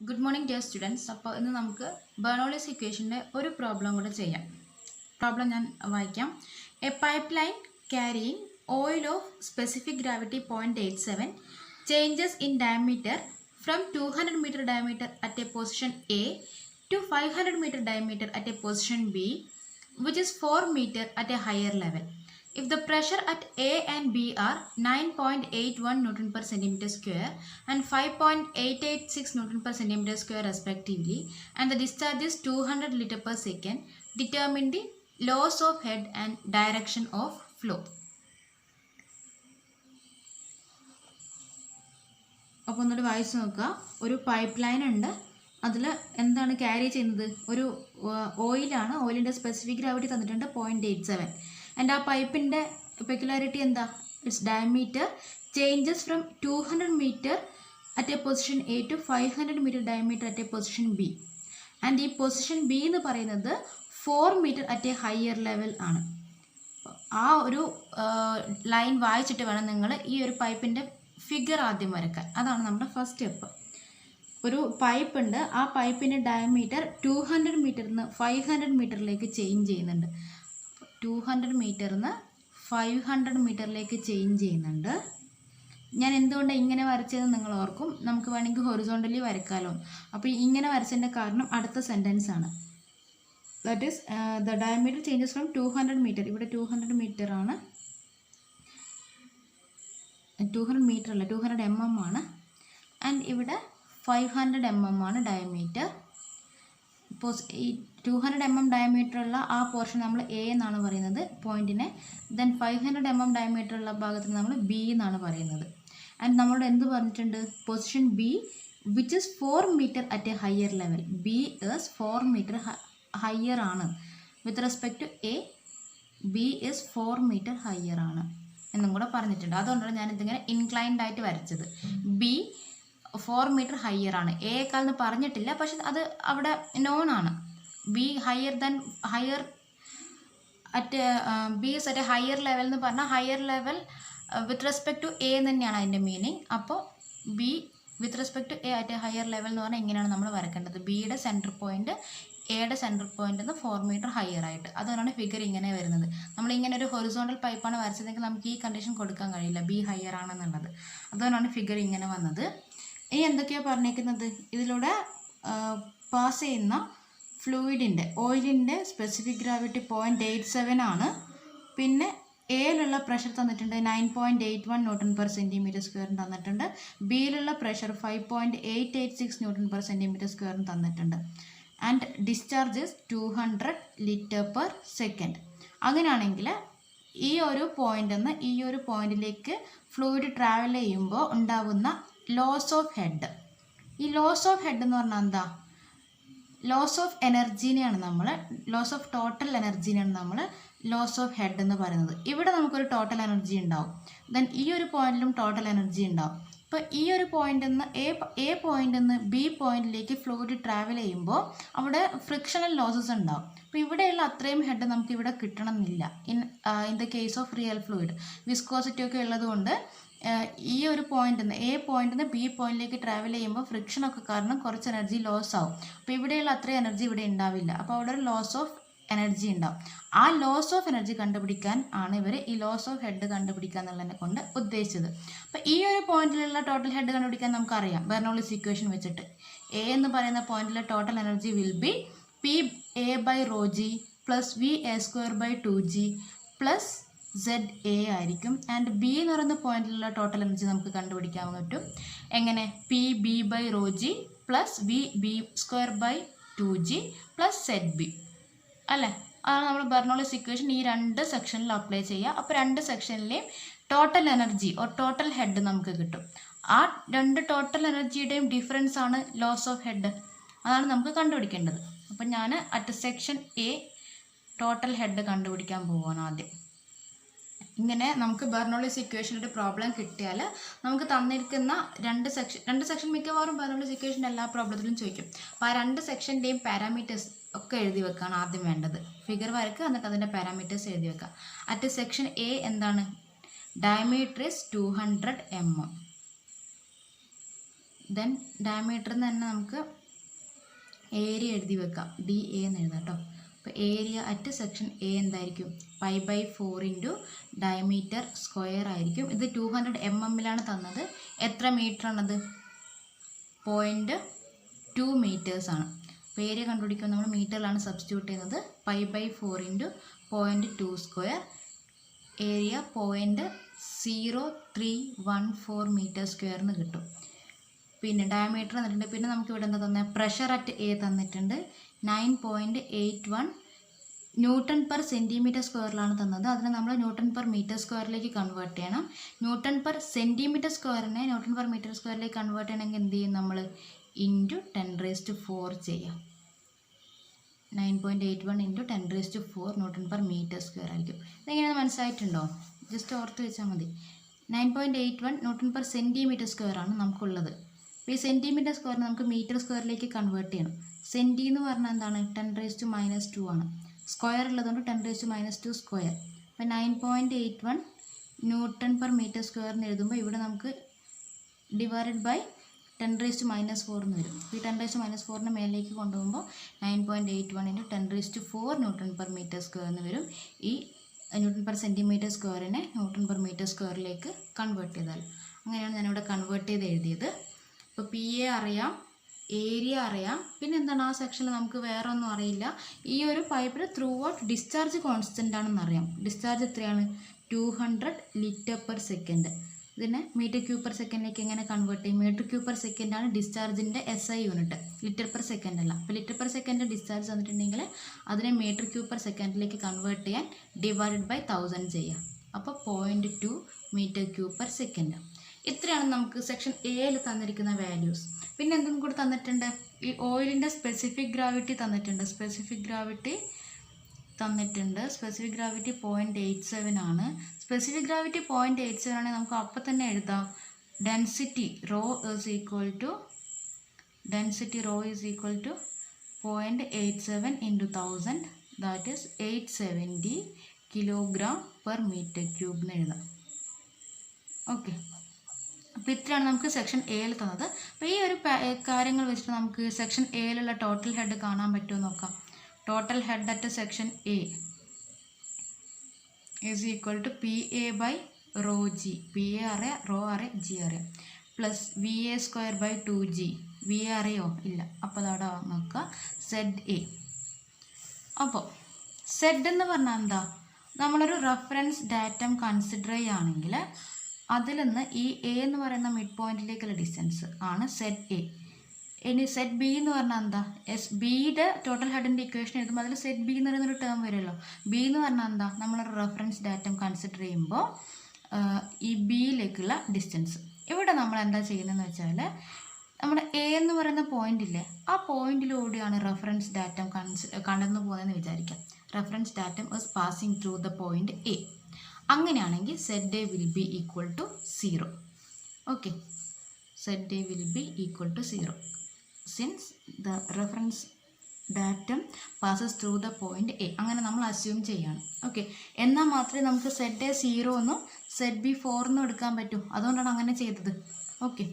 Good morning, dear students. അപ്പോൾ ഇന്ന് നമുക്ക് ബെർണോളിസ് ഇക്വേഷൻ്റെ ഒരു പ്രോബ്ലം കൂടെ ചെയ്യാം. പ്രോബ്ലം ഞാൻ വായിക്കാം. A pipe line carrying oil of specific gravity 0.87 changes in diameter from 200 meter diameter at a position A to 500 meter diameter at a position B, which is 4 meter at a higher level. If the pressure at A and B are 9.81 Newton per centimeter square and 5.886 Newton per centimeter square respectively, and the discharge is 200 liter per second, determine the laws of head and direction of flow. അപ്പോൾ ഒന്നുകൂടി വായിച്ച് നോക്കുക. ഒരു pipe line ഉണ്ട്, അതിൽ എന്താണ് carry ചെയ്യുന്നത്? ഒരു ഓയിലാണ്. ഓയിലിൻ്റെ സ്പെസിഫിക് ഗ്രാവിറ്റി തന്നിട്ടുണ്ട് 0.87. ആൻഡ് ആ പൈപ്പിൻ്റെ പെക്യുലാരിറ്റി എന്താ? It's diameter changes from 200 meter at a position A to 500 meter diameter at a position B. And ഈ പൊസിഷൻ ബി എന്ന് പറയുന്നത് 4 meter at A higher level ആണ്. ആ ഒരു ലൈൻ വായിച്ചിട്ട് വേണം നിങ്ങൾ ഈ ഒരു പൈപ്പിൻ്റെ ഫിഗർ ആദ്യം വരയ്ക്കാൻ. അതാണ് നമ്മുടെ ഫസ്റ്റ് സ്റ്റെപ്പ്. ഒരു പൈപ്പ് ഉണ്ട്, ആ പൈപ്പിൻ്റെ ഡയമീറ്റർ 200 meterന്ന് 500 meterലേക്ക് ചേഞ്ച് ചെയ്യുന്നുണ്ട്. 200 meterന്ന് 500 meterലേക്ക് ചേഞ്ച് ചെയ്യുന്നുണ്ട്. ഞാൻ എന്തുകൊണ്ടാണ് ഇങ്ങനെ വരച്ചതെന്ന് നിങ്ങൾ ഓർക്കും. നമുക്ക് വേണമെങ്കിൽ ഹൊറിസോണ്ടലി വരയ്ക്കാമല്ലോ. അപ്പോൾ ഇങ്ങനെ വരച്ചതിൻ്റെ കാരണം അടുത്ത സെൻറ്റൻസ് ആണ്. That is the diameter changes from 200 meter. ഇവിടെ 200 meter ആണ്, 200 meter അല്ല, 200 mm ആണ്. ആൻഡ് ഇവിടെ 500 mm ആണ് ഡയമീറ്റർ. ഇപ്പോൾ ഈ 200 mm ഡയമീറ്റർ ഉള്ള ആ പോർഷൻ നമ്മൾ എ എന്നാണ് പറയുന്നത് പോയിന്റിനെ. ദെൻ 500 mm ഡയമീറ്റർ ഉള്ള ഭാഗത്തിന് നമ്മൾ ബി എന്നാണ് പറയുന്നത്. ആൻഡ് നമ്മളോട് എന്ത് പറഞ്ഞിട്ടുണ്ട്? Position B which is 4 meter at A higher level. B is 4 meter higher ആണ്. With respect to A, B is 4 meter higher ആണ് എന്നും കൂടെ പറഞ്ഞിട്ടുണ്ട്. അതുകൊണ്ടാണ് ഞാൻ ഇതിങ്ങനെ ഇൻക്ലൈൻഡ് ആയിട്ട് വരച്ചത്. ബി 4 meter ഹയർ ആണ്. എക്കാൾ എന്ന് പറഞ്ഞിട്ടില്ല, പക്ഷെ അത് അവിടെ നോൺ ആണ്. B higher at B is at A higher level എന്ന് പറഞ്ഞാൽ higher level with respect to A തന്നെയാണ് അതിൻ്റെ മീനിങ്. അപ്പോൾ B with respect to A at A higher level എന്ന് പറഞ്ഞാൽ ഇങ്ങനെയാണ് നമ്മൾ വരക്കേണ്ടത്. ബിയുടെ സെൻറ്റർ പോയിന്റ് എയുടെ സെൻറ്റർ പോയിന്റ് നിന്ന് 4 meter ഹയർ ആയിട്ട്. അതുകൊണ്ടാണ് ഫിഗർ ഇങ്ങനെ വരുന്നത്. നമ്മളിങ്ങനെ ഒരു ഹൊറിസോണ്ടൽ പൈപ്പാണ് വരച്ചതെങ്കിൽ നമുക്ക് ഈ കണ്ടീഷൻ കൊടുക്കാൻ കഴിയില്ല, ബി ഹയർ ആണെന്നുള്ളത്. അതുകൊണ്ടാണ് ഫിഗർ ഇങ്ങനെ വന്നത്. ഇനി എന്തൊക്കെയാണ് പറഞ്ഞേക്കുന്നത്? ഇതിലൂടെ പാസ് ചെയ്യുന്ന ഫ്ലൂയിഡിൻ്റെ ഓയിലിൻ്റെ സ്പെസിഫിക് ഗ്രാവിറ്റി 0.87 ആണ്. പിന്നെ എയിലുള്ള പ്രഷർ തന്നിട്ടുണ്ട് 9.81 Newton per centimeter square തന്നിട്ടുണ്ട്. ബിയിലുള്ള pressure 5.886 Newton per centimeter square തന്നിട്ടുണ്ട്. And discharges 200 liter per second. അങ്ങനെയാണെങ്കിൽ ഈ ഒരു പോയിന്റിൽ നിന്ന് ഈ ഒരു പോയിന്റിലേക്ക് ഫ്ലൂയിഡ് ട്രാവൽ ചെയ്യുമ്പോൾ ഉണ്ടാകുന്ന ലോസ് ഓഫ് ഹെഡ്. ഈ ലോസ് ഓഫ് ഹെഡ് എന്ന് പറഞ്ഞാൽ എന്താ? ലോസ് ഓഫ് എനർജീനെയാണ് നമ്മൾ, ലോസ് ഓഫ് ടോട്ടൽ എനർജീനെയാണ് നമ്മൾ ലോസ് ഓഫ് ഹെഡ് എന്ന് പറയുന്നത്. ഇവിടെ നമുക്കൊരു ടോട്ടൽ എനർജി ഉണ്ടാവും. ദെൻ ഈ ഒരു പോയിന്റിലും ടോട്ടൽ എനർജി ഉണ്ടാവും. ഇപ്പോൾ ഈ ഒരു പോയിന്റിൽ നിന്ന് എ പോയിന്റിൽ നിന്ന് ബി പോയിന്റിലേക്ക് ഫ്ലൂയിഡ് ട്രാവൽ ചെയ്യുമ്പോൾ അവിടെ ഫ്രിക്ഷണൽ ലോസസ് ഉണ്ടാവും. അപ്പോൾ ഇവിടെയുള്ള അത്രയും ഹെഡ് നമുക്ക് ഇവിടെ കിട്ടണമെന്നില്ല. In the case of real fluid viscosity ഒക്കെ ഉള്ളതുകൊണ്ട് ഈ ഒരു പോയിന്റിൽ നിന്ന് എ പോയിന്റിൽ നിന്ന് ബി പോയിന്റിലേക്ക് ട്രാവൽ ചെയ്യുമ്പോൾ ഫ്രിക്ഷനൊക്കെ കാരണം കുറച്ച് എനർജി ലോസ് ആവും. അപ്പോൾ ഇവിടെയുള്ള അത്രയും എനർജി ഇവിടെ ഉണ്ടാവില്ല. അപ്പോൾ അവിടെ ഒരു ലോസ് ഓഫ് എനർജി ഉണ്ടാവും. ആ ലോസ് ഓഫ് എനർജി കണ്ടുപിടിക്കാൻ ആണ് ഇവർ ഈ ലോസ് ഓഫ് ഹെഡ് കണ്ടുപിടിക്കുക എന്നുള്ളതിനെ കൊണ്ട് ഉദ്ദേശിച്ചത്. അപ്പോൾ ഈ ഒരു പോയിന്റിലുള്ള ടോട്ടൽ ഹെഡ് കണ്ടുപിടിക്കാൻ നമുക്കറിയാം ബെർണോളിസ് ഇക്വേഷൻ വെച്ചിട്ട്. എ എന്ന് പറയുന്ന പോയിന്റിലെ total energy will be P A by rho g plus V A square by 2g plus Z A ആയിരിക്കും. ആൻഡ് ബി എന്ന് പറയുന്ന പോയിന്റിലുള്ള ടോട്ടൽ എനർജി നമുക്ക് കണ്ടുപിടിക്കാൻ പറ്റും. എങ്ങനെ? P B by rho g plus V B square by 2g plus Z B അല്ലേ? അതാണ് നമ്മൾ ബെർണോളിസ് ഇക്വേഷൻ ഈ 2 സെക്ഷനിൽ അപ്ലൈ ചെയ്യുക. അപ്പോൾ 2 സെക്ഷനിലെയും total energy or total head നമുക്ക് കിട്ടും. ആ 2 ടോട്ടൽ എനർജിയുടെയും ഡിഫറൻസ് ആണ് ലോസ് ഓഫ് ഹെഡ്. അതാണ് നമുക്ക് കണ്ടുപിടിക്കേണ്ടത്. അപ്പം ഞാൻ at section A total head കണ്ടുപിടിക്കാൻ പോവുകയാണ് ആദ്യം. ഇങ്ങനെ നമുക്ക് ബെർണോളിസ് ഇക്വേഷനൊരു പ്രോബ്ലം കിട്ടിയാൽ നമുക്ക് തന്നിരിക്കുന്ന 2 സെക്ഷൻ മിക്കവാറും ബെർണോളിസ് ഇക്വേഷൻ്റെ എല്ലാ പ്രോബ്ലത്തിലും ചോദിക്കും. അപ്പോൾ ആ 2 സെക്ഷൻ്റെയും പാരാമീറ്റേഴ്സ് ഒക്കെ എഴുതി വെക്കുകയാണ് ആദ്യം വേണ്ടത്. ഫിഗർ വരയ്ക്കുക, എന്നിട്ട് അതിൻ്റെ പാരാമീറ്റേഴ്സ് എഴുതി വെക്കുക. അറ്റ് സെക്ഷൻ എ എന്താണ്? Diameter is 200 mm. ദെൻ ഡയമീറ്ററിൽ നിന്ന് തന്നെ നമുക്ക് ഏരിയ എഴുതി വെക്കാം, ഡി എ എന്ന് എഴുതാം കേട്ടോ. അപ്പോൾ ഏരിയ അറ്റ് സെക്ഷൻ എ എന്തായിരിക്കും? π/4 ഡയമീറ്റർ സ്ക്വയർ ആയിരിക്കും. ഇത് 200 mm തന്നത്. എത്ര മീറ്റർ ആണത്? 0.2 meters ആണ്. അപ്പോൾ ഏരിയ കണ്ടുപിടിക്കുമ്പോൾ നമ്മൾ മീറ്ററിലാണ് സബ്സ്റ്റിറ്റ്യൂട്ട് ചെയ്യുന്നത്. π/4 × 0.2 സ്ക്വയർ. ഏരിയ 0.0314 മീറ്റർ സ്ക്വയർ എന്ന് കിട്ടും. പിന്നെ ഡയമീറ്റർ തന്നിട്ടുണ്ട്. പിന്നെ നമുക്ക് ഇവിടെ എന്താ തന്നെ? പ്രഷർ അറ്റ് എ തന്നിട്ടുണ്ട്. 9.81 ന്യൂട്ടൺ പെർ സെൻറ്റിമീറ്റർ സ്ക്വയറിലാണ് തന്നത്. അതിനെ നമ്മൾ ന്യൂട്ടൺ പെർ മീറ്റർ സ്ക്വയറിലേക്ക് കൺവേർട്ട് ചെയ്യണം. ന്യൂട്ടൺ പെർ സെൻറ്റിമീറ്റർ സ്ക്വയറിനെ ന്യൂട്ടൺ പെർ മീറ്റർ സ്ക്വയറിലേക്ക് കൺവേർട്ട് ചെയ്യണമെങ്കിൽ എന്ത് ചെയ്യും നമ്മൾ? ഇൻറ്റു 10⁴ ചെയ്യാം. 9.81 × 10⁴ ന്യൂട്ടൺ പെർ മീറ്റർ സ്ക്വയർ ആയിരിക്കും. ഇതെങ്ങനെയാണ് മനസ്സിലായിട്ടുണ്ടോ? ജസ്റ്റ് ഓർത്ത് വെച്ചാൽ മതി. 9.81 ന്യൂട്ടൺ പെർ സെൻറ്റിമീറ്റർ സ്ക്വയർ ആണ് നമുക്കുള്ളത്. അപ്പോൾ ഈ സെൻറ്റിമീറ്റർ സ്ക്വയറിനെ നമുക്ക് മീറ്റർ സ്ക്വയറിലേക്ക് കൺവേർട്ട് ചെയ്യണം. സെൻറ്റി എന്ന് പറഞ്ഞാൽ എന്താണ്? 10⁻²ആണ്. സ്ക്വയർ ഉള്ളതുകൊണ്ട് 10⁻² സ്ക്വയർ. അപ്പോൾ 9.81 ന്യൂട്ടൺ പെർ മീറ്റർ സ്ക്വയർ എന്ന് എഴുതുമ്പോൾ ഇവിടെ നമുക്ക് ഡിവൈഡഡ് ബൈ 10⁻⁴ എന്ന് വരും. ഈ 10⁻⁴ മേലേക്ക് കൊണ്ടുപോകുമ്പോൾ 9.81 × 10⁴ ന്യൂട്ടൺ പെർ മീറ്റർ സ്ക്വയർ എന്ന് വരും. ഈ ന്യൂട്ടൺ പെർ സെൻറ്റിമീറ്റർ സ്ക്വയറിനെ ന്യൂട്ടൺ പെർ മീറ്റർ സ്ക്വയറിലേക്ക് കൺവേർട്ട് ചെയ്താൽ. അങ്ങനെയാണ് ഞാനിവിടെ കൺവേർട്ട് ചെയ്ത് എഴുതിയത്. ഇപ്പോൾ പി എ അറിയാം, ഏരിയ അറിയാം, പിന്നെ എന്താണ് ആ സെക്ഷനിൽ നമുക്ക് വേറെ ഒന്നും അറിയില്ല. ഈ ഒരു പൈപ്പിൽ ത്രൂ ഔട്ട് ഡിസ്ചാർജ് കോൺസ്റ്റൻ്റ് ആണെന്ന് അറിയാം. ഡിസ്ചാർജ് എത്രയാണ്? 200 L/s. ഇതിനെ m³/s എങ്ങനെ കൺവേർട്ട് ചെയ്യും? m³/s ആണ് ഡിസ്ചാർജിൻ്റെ SI യൂണിറ്റ്, L/s അല്ല. അപ്പോൾ L/s ഡിസ്ചാർജ് തന്നിട്ടുണ്ടെങ്കിൽ അതിനെ m³/s കൺവേർട്ട് ചെയ്യാൻ ഡിവൈഡഡ് ബൈ 1000 ചെയ്യാം. അപ്പോൾ 0.2 m³/s. ഇത്രയാണ് നമുക്ക് സെക്ഷൻ എയിൽ തന്നിരിക്കുന്ന വാല്യൂസ്. പിന്നെ എന്തും കൂടി തന്നിട്ടുണ്ട്? ഈ ഓയിലിൻ്റെ സ്പെസിഫിക് ഗ്രാവിറ്റി തന്നിട്ടുണ്ട്. സ്പെസിഫിക് ഗ്രാവിറ്റി 0.87 ആണ്. സ്പെസിഫിക് ഗ്രാവിറ്റി 0.87 ആണെങ്കിൽ നമുക്ക് അപ്പം തന്നെ എഴുതാം. Density rho is equal to 0.87 × 1000, that is 870 kg/m³ എന്ന് എഴുതാം. ഓക്കെ, അപ്പോൾ ഇത്രയാണ് നമുക്ക് സെക്ഷൻ എയിൽ തന്നത്. അപ്പോൾ ഈ ഒരു കാര്യങ്ങൾ വെച്ചിട്ട് നമുക്ക് സെക്ഷൻ എയിലുള്ള ടോട്ടൽ ഹെഡ് കാണാൻ പറ്റുമോ നോക്കാം. Total head at section A is equal to PA/ρg. PA അറിയാം, റോ അറിയാം, ജി അറിയാം, പ്ലസ് VA² 2g. VA അറിയോ? ഇല്ല. അപ്പോൾ അതവിടെ നോക്കുക. ZA. അപ്പോൾ സെഡ് എന്ന് പറഞ്ഞാൽ എന്താ? നമ്മളൊരു റെഫറൻസ് ഡാറ്റം കൺസിഡർ ചെയ്യുകയാണെങ്കിൽ അതിൽ നിന്ന് ഈ എ എന്ന് പറയുന്ന മിഡ് പോയിന്റിലേക്കുള്ള ഡിസ്റ്റൻസ് ആണ് സെഡ് എ. ഇനി സെഡ് ബി എന്ന് പറഞ്ഞാൽ എന്താ? ബിയുടെ ടോട്ടൽ ഹെഡിൻ്റെ ഇക്വേഷൻ എഴുതുമ്പോൾ അതിൽ സെഡ് ബി എന്ന് പറയുന്നൊരു ടേം വരുമല്ലോ. ബി എന്ന് പറഞ്ഞാൽ എന്താ? നമ്മളൊരു റെഫറൻസ് ഡാറ്റം കൺസിഡർ ചെയ്യുമ്പോൾ ഈ ബിയിലേക്കുള്ള ഡിസ്റ്റൻസ്. ഇവിടെ നമ്മൾ എന്താ ചെയ്യുന്നതെന്ന് വെച്ചാൽ നമ്മുടെ എ എന്ന് പറയുന്ന പോയിന്റ് ഇല്ലേ, ആ പോയിന്റിലൂടെയാണ് റെഫറൻസ് ഡാറ്റം കടന്നു പോകുന്നതെന്ന് വിചാരിക്കാം. Reference datum is passing through the point A. അങ്ങനെയാണെങ്കിൽ Z A will be equal to 0. Okay, Z A will be equal to 0 since the reference datum passes through the point A. അങ്ങനെ നമ്മൾ assume ചെയ്യാണ്. Okay, എന്നാൽ മാത്രമേ നമുക്ക് Z A 0 എന്നും Z B 4 എന്നും എടുക്കാൻ പറ്റൂ. അതുകൊണ്ടാണ് അങ്ങനെ ചെയ്തത്. ഓക്കെ,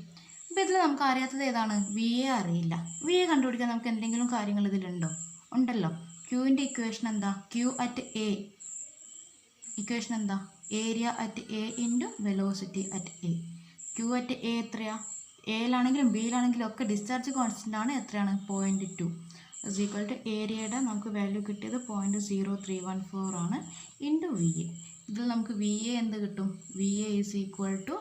അപ്പോൾ ഇതിൽ നമുക്ക് അറിയാത്തത് ഏതാണ്? വി എ അറിയില്ല. വി എ കണ്ടുപിടിക്കാൻ നമുക്ക് എന്തെങ്കിലും കാര്യങ്ങൾ ഇതിലുണ്ടോ? ഉണ്ടല്ലോ. ക്യൂവിൻ്റെ ഇക്വേഷൻ എന്താ? ക്യൂ അറ്റ് എ ഇക്വേഷൻ എന്താ? Area at A into velocity at A. Q at A എത്രയാ? എയിലാണെങ്കിലും ബിയിലാണെങ്കിലും ഒക്കെ ഡിസ്ചാർജ് കോൺസ്റ്റൻ്റ് ആണ്. എത്രയാണ്? 0.2 ഇസ് ഈക്വൽ ടു ഏരിയയുടെ നമുക്ക് വാല്യൂ കിട്ടിയത് 0.0314 ആണ് ഇൻറ്റു വി എ. ഇതിൽ നമുക്ക് വി എ എന്ത് കിട്ടും? V A is equal to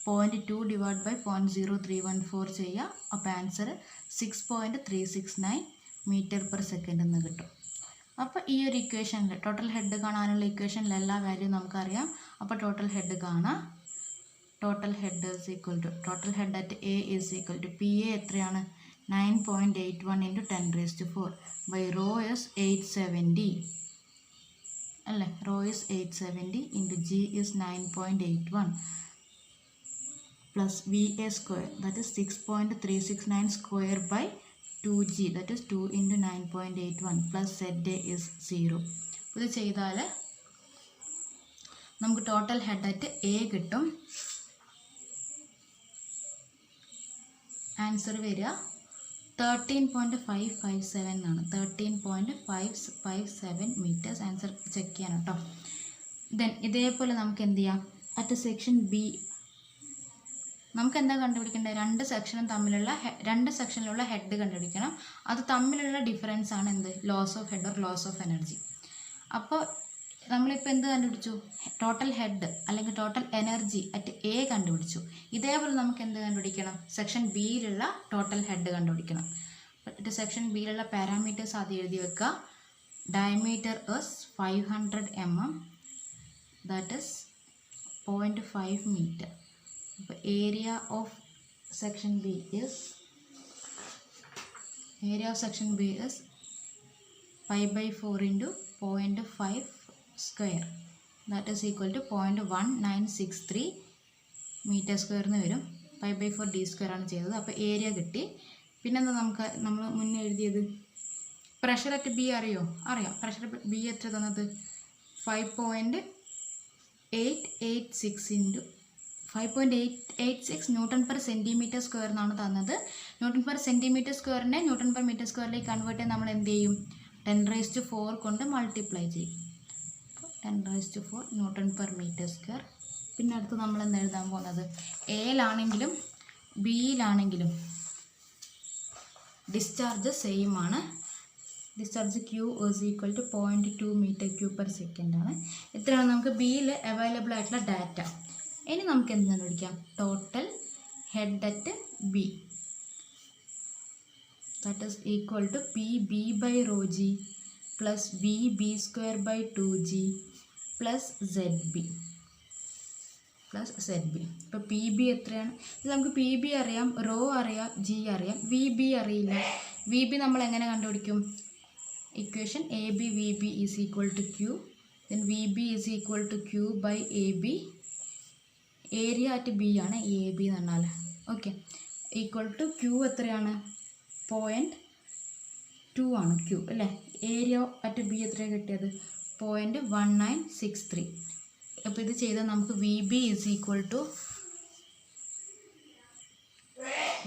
0.2 divide by 0.0314 ചെയ്യുക. അപ്പോൾ ആൻസർ 6.369 m/s എന്ന് കിട്ടും. അപ്പോൾ ഈ ഒരു ഇക്വേഷനിൽ ടോട്ടൽ ഹെഡ് കാണാനുള്ള ഇക്വേഷനിൽ എല്ലാ വാല്യൂ നമുക്കറിയാം. അപ്പോൾ ടോട്ടൽ ഹെഡ് കാണാം. Total head is equal to total head at A is equal to P A എത്രയാണ്? 9.81 × 10⁴ ബൈ റോ ഇസ് 870 അല്ലേ? Rho is 870 into g is 9.81 plus VA square, that is 6.369 square by 2g, that is 2 into 9.81 plus ZA is 0. ഇത് ചെയ്താൽ നമുക്ക് total head at A കിട്ടും. Answer വരിക 13.557 എന്നാണ്. 13.557 metres. Answer check ചെയ്യണം കേട്ടോ. ദെൻ ഇതേപോലെ നമുക്ക് എന്ത് ചെയ്യാം, അറ്റ് സെക്ഷൻ ബി നമുക്ക് എന്താ കണ്ടുപിടിക്കേണ്ടത്, രണ്ട് സെക്ഷനിലുള്ള ഹെഡ് കണ്ടുപിടിക്കണം. അത് തമ്മിലുള്ള ഡിഫറൻസ് ആണ് എന്ത്, loss of head or loss of energy. അപ്പോൾ നമ്മളിപ്പോൾ എന്ത് കണ്ടുപിടിച്ചു, ടോട്ടൽ ഹെഡ് അല്ലെങ്കിൽ ടോട്ടൽ എനർജി അറ്റ് എ കണ്ടുപിടിച്ചു. ഇതേപോലെ നമുക്ക് എന്ത് കണ്ടുപിടിക്കണം, സെക്ഷൻ ബിയിലുള്ള ടോട്ടൽ ഹെഡ് കണ്ടുപിടിക്കണം. സെക്ഷൻ ബിയിലുള്ള പാരാമീറ്റേഴ്സ് ആദ്യം എഴുതി വെക്കുക. Diameter is 500 mm, that is 0.5 metre. അപ്പോൾ area of section B is 5/4 into 0.5 square, that is equal to 0.1963 metre സ്ക്വയറിന് വരും. 5/4 d square ആണ് ചെയ്തത്. അപ്പോൾ ഏരിയ കിട്ടി. പിന്നെന്താ നമ്മൾ മുന്നേ എഴുതിയത്, പ്രഷർ അറ്റ് ബി അറിയാം. പ്രഷർ ബി എത്ര തന്നത്, 5.886 ന്യൂട്ടൺ പെർ സെൻറ്റിമീറ്റർ സ്ക്വയർ എന്നാണ് തന്നത്. ന്യൂട്ടൺ പെർ സെൻറ്റിമീറ്റർ സ്ക്വയറിനെ ന്യൂട്ടൺ പെർ മീറ്റർ സ്ക്വയറിലേക്ക് കൺവേർട്ട് ചെയ്യാൻ നമ്മൾ എന്ത് ചെയ്യും, 10⁴ കൊണ്ട് മൾട്ടിപ്ലൈ ചെയ്യും. 10⁴ ന്യൂട്ടൺ പെർ മീറ്റർ സ്ക്വയർ. പിന്നെ അടുത്ത് നമ്മൾ എന്താ എഴുതാൻ പോകുന്നത്, എയിലാണെങ്കിലും ബിയിലാണെങ്കിലും ഡിസ്ചാർജ് സെയിം ആണ്. Discharge Q is equal to 0.2 m³/s ആണ്. ഇത്രയാണ് നമുക്ക് ബിയിൽ അവൈലബിൾ ആയിട്ടുള്ള ഡാറ്റ. ഇനി നമുക്ക് എന്ത് കണ്ടുപിടിക്കാം, total head at B, that is equal to PB/ρg plus VB²/2g plus ZB. ഇപ്പോൾ PB എത്രയാണ്, ഇത് നമുക്ക് PB അറിയാം, റോ അറിയാം, G അറിയാം, VB അറിയില്ല. VB നമ്മൾ എങ്ങനെ കണ്ടുപിടിക്കും, equation ABVB is equal to Q, then VB is equal to Q/AB. Area at B ആണ് AB എന്ന് പറഞ്ഞാൽ. ഓക്കെ, ഈക്വൽ ടു Q എത്രയാണ്, 0.2 ആണ് Q അല്ലേ. ഏരിയ അറ്റ് ബി എത്രയാണ് കിട്ടിയത്, 0.1963. അപ്പോൾ ഇത് ചെയ്താൽ നമുക്ക് VB is equal to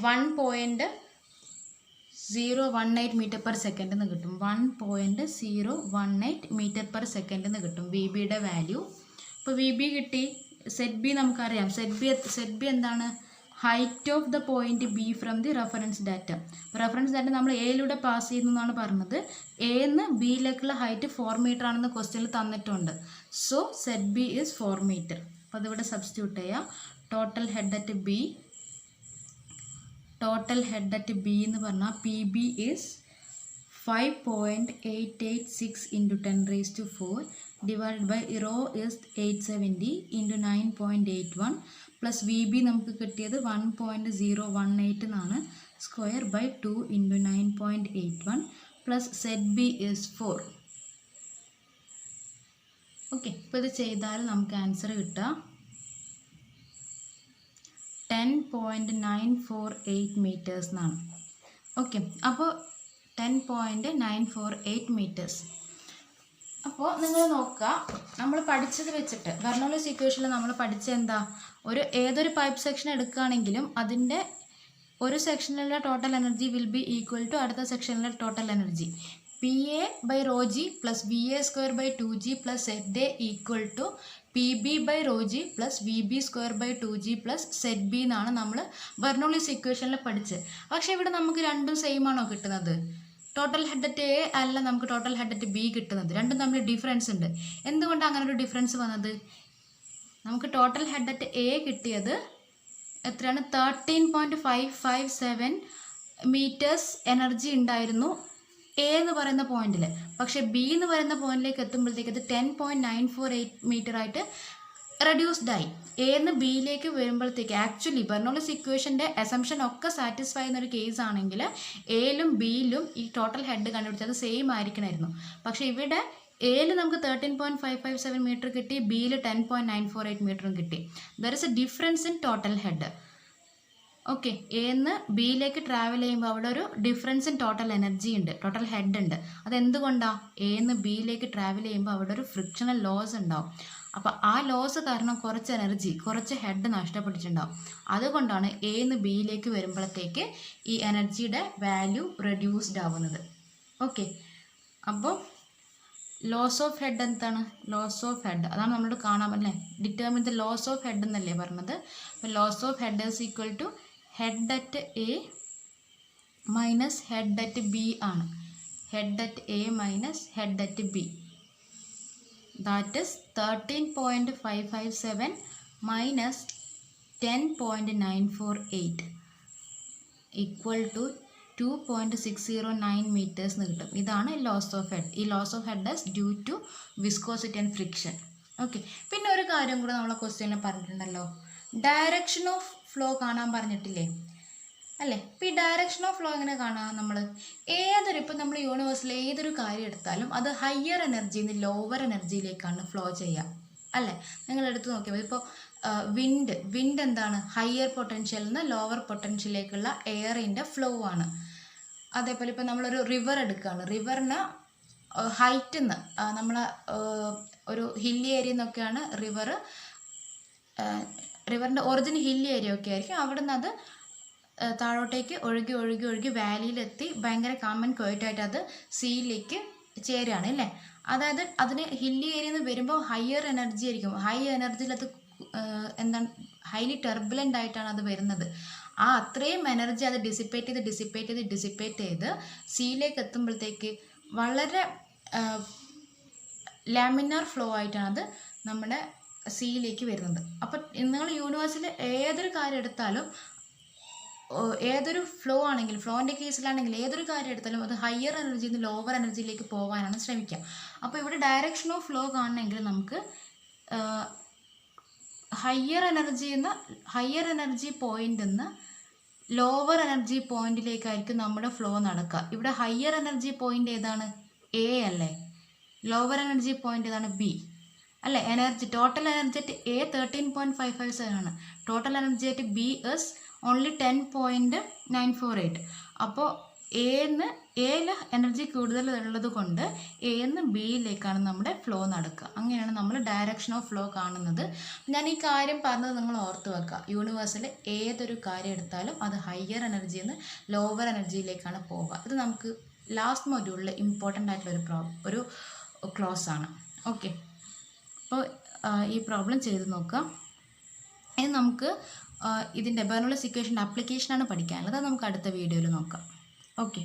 1.018 m/s എന്ന് കിട്ടും. 1.018 m/s എന്ന് കിട്ടും VBയുടെ വാല്യൂ. അപ്പോൾ VB കിട്ടി. ZB നമുക്കറിയാം. ZB എന്താണ്, height of the point B from the reference data. Reference data നമ്മൾ എയിലൂടെ പാസ് ചെയ്യുന്നു എന്നാണ് പറഞ്ഞത്. എന്ന് ബിയിലേക്കുള്ള ഹൈറ്റ് 4 മീറ്റർ ആണെന്ന് ക്വസ്റ്റ്യനിൽ തന്നിട്ടുണ്ട്. So ZB is 4 metre. അപ്പോൾ അതിവിടെ സബ്സ്റ്റിറ്റ്യൂട്ട് ചെയ്യാം. ടോട്ടൽ ഹെഡ് അറ്റ് ബി എന്ന് പറഞ്ഞാൽ PB is 5.886 into 10⁴ divided by rho is 870 into 9.81 plus VB നമുക്ക് കിട്ടിയത് 1.018 എന്നാണ്. Square by 2 into 9.81 plus ZB is 4. Okay, ഇപ്പോൾ ഇത് ചെയ്താൽ നമുക്ക് ആൻസർ കിട്ടുക 10.948 മീറ്റേഴ്സ് എന്നാണ്. ഓക്കെ, അപ്പോൾ 10.948 മീറ്റേഴ്സ്. അപ്പോൾ നിങ്ങൾ നോക്കുക, നമ്മൾ പഠിച്ചത് വെച്ചിട്ട് ബെർണോളിസ് ഇക്വേഷനിൽ നമ്മൾ പഠിച്ച എന്താ, ഏതൊരു പൈപ്പ് സെക്ഷൻ എടുക്കുകയാണെങ്കിലും അതിൻ്റെ ഒരു സെക്ഷനിലുള്ള total energy will be equal to അടുത്ത സെക്ഷനിലെ total energy. PA/ρg plus VA²/2g plus ZA equal to PB/ρg plus VB²/2g plus ZB എന്നാണ് നമ്മൾ ബെർണോളിസ് ഇക്വേഷനിൽ പഠിച്ചത്. പക്ഷേ ഇവിടെ നമുക്ക് രണ്ടും സെയിം ആണോ കിട്ടുന്നത്? ടോട്ടൽ ഹെഡ് അറ്റ് എ അല്ല നമുക്ക് ടോട്ടൽ ഹെഡ് അറ്റ് ബി കിട്ടുന്നത്. രണ്ടും തമ്മിൽ ഡിഫറൻസ് ഉണ്ട്. എന്തുകൊണ്ടാണ് അങ്ങനെ ഒരു ഡിഫറൻസ് വന്നത്? നമുക്ക് ടോട്ടൽ ഹെഡ് അറ്റ് എ കിട്ടിയത് എത്രയാണ്, 13.557 മീറ്റേഴ്സ് എനർജി ഉണ്ടായിരുന്നു എ എന്ന് പറയുന്ന പോയിന്റിൽ. പക്ഷേ ബി എന്ന് പറയുന്ന പോയിന്റിലേക്ക് എത്തുമ്പോഴത്തേക്ക് അത് 10.948 മീറ്റർ ആയിട്ട് റെഡ്യൂസ്ഡ് ആയി. എന്ന് ബിയിലേക്ക് വരുമ്പോഴത്തേക്ക് ആക്ച്വലി ബെർണോളിസ് ഇക്വേഷൻ്റെ അസംഷൻ ഒക്കെ സാറ്റിസ്ഫൈ ചെയ്യുന്നൊരു കേസ് ആണെങ്കിൽ എയിലും ബിയിലും ഈ ടോട്ടൽ ഹെഡ് കണ്ടുപിടിച്ചത് സെയിം ആയിരിക്കണമായിരുന്നു. പക്ഷേ ഇവിടെ എയിൽ നമുക്ക് 13.557 മീറ്റർ കിട്ടി, ബിയിൽ 10.948 മീറ്ററും കിട്ടി. There is A difference in total head. Okay, എന്ന് ബിയിലേക്ക് ട്രാവൽ ചെയ്യുമ്പോൾ അവിടെ ഒരു ഡിഫറൻസ് ഇൻ ടോട്ടൽ എനർജി ഉണ്ട്, ടോട്ടൽ ഹെഡ് ഉണ്ട്. അതെന്തുകൊണ്ടാണ്? എന്ന് ബിയിലേക്ക് ട്രാവൽ ചെയ്യുമ്പോൾ അവിടെ ഒരു ഫ്രിക്ഷണൽ ലോസ് ഉണ്ടാവും. അപ്പോൾ ആ ലോസ് കാരണം കുറച്ച് എനർജി, കുറച്ച് ഹെഡ് നഷ്ടപ്പെട്ടിട്ടുണ്ടാവും. അതുകൊണ്ടാണ് എന്ന് ബിയിലേക്ക് വരുമ്പോഴത്തേക്ക് ഈ എനർജിയുടെ വാല്യൂ റെഡ്യൂസ്ഡ് ആവുന്നത്. ഓക്കെ, അപ്പോൾ ലോസ് ഓഫ് ഹെഡ് എന്താണ്? ലോസ് ഓഫ് ഹെഡ് അതാണ് നമ്മളോട് കാണാൻ പറ്റില്ലേ, determine the loss of head എന്നല്ലേ പറഞ്ഞത്. അപ്പോൾ loss of head is equal to head at A minus head at B ആണ്. Head at A minus head at B, that is 13.557 minus 10.948 equal to 2.609 metres എന്ന് കിട്ടും. ഇതാണ് loss of head. ഈ loss of head is due to viscosity and friction. Okay, പിന്നെ ഒരു കാര്യം കൂടെ നമ്മളെ ക്വസ്റ്റ്യനിൽ പറഞ്ഞിട്ടുണ്ടല്ലോ, ഡയറക്ഷൻ ഓഫ് ഫ്ലോ കാണാൻ പറഞ്ഞിട്ടില്ലേ അല്ലേ? ഇപ്പോൾ ഈ ഡയറക്ഷൻ ഓഫ് ഫ്ലോ എങ്ങനെ കാണാം? നമ്മൾ ഇപ്പം നമ്മൾ യൂണിവേഴ്സിൽ ഏതൊരു കാര്യം എടുത്താലും അത് ഹയർ എനർജിയിൽ നിന്ന് ലോവർ എനർജിയിലേക്കാണ് ഫ്ലോ ചെയ്യുക അല്ലേ? നിങ്ങൾ എടുത്ത് നോക്കിയാൽ ഇപ്പോൾ വിൻഡ് എന്താണ്? ഹയർ പൊട്ടൻഷ്യലിൽ നിന്ന് ലോവർ പൊട്ടൻഷ്യലിലേക്കുള്ള എയറിൻ്റെ ഫ്ലോ ആണ്. അതേപോലെ ഇപ്പോൾ നമ്മളൊരു റിവർ എടുക്കുകയാണ്, റിവറിന് ഹൈറ്റിൽ നിന്ന് നമ്മൾ ഒരു ഹില്ലി ഏരിയ നിന്നൊക്കെയാണ് റിവറിൻ്റെ ഒറിജിൻ ഹില്ലി ഏരിയ ഒക്കെ ആയിരിക്കും. അവിടെ നിന്ന് അത് താഴോട്ടേക്ക് ഒഴുകി ഒഴുകി ഒഴുകി വാലിയിലെത്തി ഭയങ്കര കാമൻ ക്വയറ്റായിട്ട് അത് സീയിലേക്ക് ചേരുകയാണ് അല്ലേ? അതായത് അതിന് ഹില്ലി ഏരിയയിൽ നിന്ന് വരുമ്പോൾ ഹയർ എനർജി ആയിരിക്കും. ഹൈ എനർജിയിൽ അത് എന്താണ്, ഹൈലി ടെർബുലൻ്റ് ആയിട്ടാണ് അത് വരുന്നത്. ആ അത്രയും എനർജി അത് ഡിസിപ്പേറ്റ് ചെയ്ത് സീയിലേക്ക് എത്തുമ്പോഴത്തേക്ക് വളരെ ലാമിനാർ ഫ്ലോ ആയിട്ടാണ് അത് നമ്മുടെ സീയിലേക്ക് വരുന്നത്. അപ്പം നിങ്ങൾ യൂണിവേഴ്സിൽ ഏതൊരു കാര്യം എടുത്താലും, ഏതൊരു ഫ്ലോ ആണെങ്കിലും, ഫ്ലോൻ്റെ കേസിലാണെങ്കിൽ ഏതൊരു കാര്യം എടുത്താലും അത് ഹയർ എനർജിയിൽ നിന്ന് ലോവർ എനർജിയിലേക്ക് പോകാനാണ് ശ്രമിക്കുക. അപ്പോൾ ഇവിടെ ഡയറക്ഷൻ ഓഫ് ഫ്ലോ കാണണമെങ്കിൽ നമുക്ക് ഹയർ എനർജി പോയിന്റിൽ നിന്ന് ലോവർ എനർജി പോയിന്റിലേക്കായിരിക്കും നമ്മുടെ ഫ്ലോ നടക്കുക. ഇവിടെ ഹയർ എനർജി പോയിന്റ് ഏതാണ്? എ അല്ലേ? ലോവർ എനർജി പോയിന്റ് ഏതാണ്? ബി അല്ലേ? ടോട്ടൽ എനർജി അറ്റ് എ 13.557 ആണ്. Total energy at B is only 10.948. അപ്പോൾ എയിൽ എനർജി കൂടുതൽ ഉള്ളത് കൊണ്ട് എന്ന് ബിയിലേക്കാണ് നമ്മുടെ ഫ്ലോ നടക്കുക. അങ്ങനെയാണ് നമ്മൾ ഡയറക്ഷൻ ഓഫ് ഫ്ലോ കാണുന്നത്. ഞാൻ ഈ കാര്യം പറഞ്ഞത് നിങ്ങൾ ഓർത്ത് വെക്കുക. യൂണിവേഴ്സിൽ ഏതൊരു കാര്യം എടുത്താലും അത് ഹയർ എനർജിയിൽ നിന്ന് ലോവർ എനർജിയിലേക്കാണ് പോവുക. ഇത് നമുക്ക് ലാസ്റ്റ് മൊഡ്യൂളിൽ ഇമ്പോർട്ടൻ്റ് ആയിട്ടുള്ള ഒരു ക്ലോസ് ആണ്. ഓക്കെ, അപ്പോൾ ഈ പ്രോബ്ലം ചെയ്ത് നോക്കാം. ഇനി നമുക്ക് ഇതിൻ്റെ ബെർണോളിസ് ഇക്വേഷൻ്റെ ആപ്ലിക്കേഷനാണ് പഠിക്കാനുള്ളത്. അത് നമുക്ക് അടുത്ത വീഡിയോയിൽ നോക്കാം. ഓക്കെ.